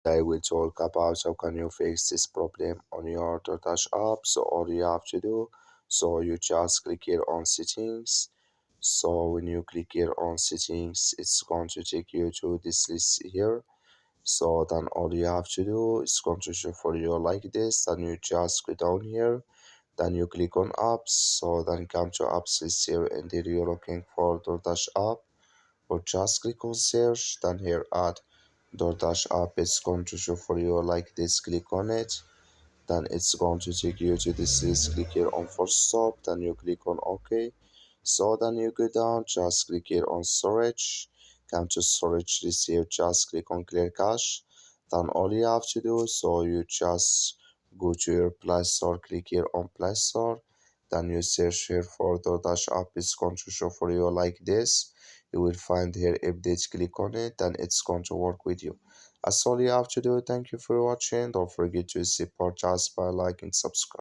I will talk about how can you fix this problem on your Doordash app. So all you have to do, so you just click here on settings. So when you click here on settings, it's going to take you to this list here. So then all you have to do is going to show for you like this. Then you just go down here. Then you click on apps. So then come to apps list here, and there you're looking for Doordash app. Or just click on search. Then here add Doordash app is going to show for you like this. Click on it. Then it's going to take you to this list. Click here on first stop. Then you click on OK. So then you go down, just click here on storage. Come to storage list here, just click on clear cache. Then all you have to do, so you just go to your Play Store, click here on Play Store. Then you search here for DoorDash app. It's going to show for you like this. You will find here update, click on it, then it's going to work with you. That's all you have to do. Thank you for watching. Don't forget to support us by liking, subscribe.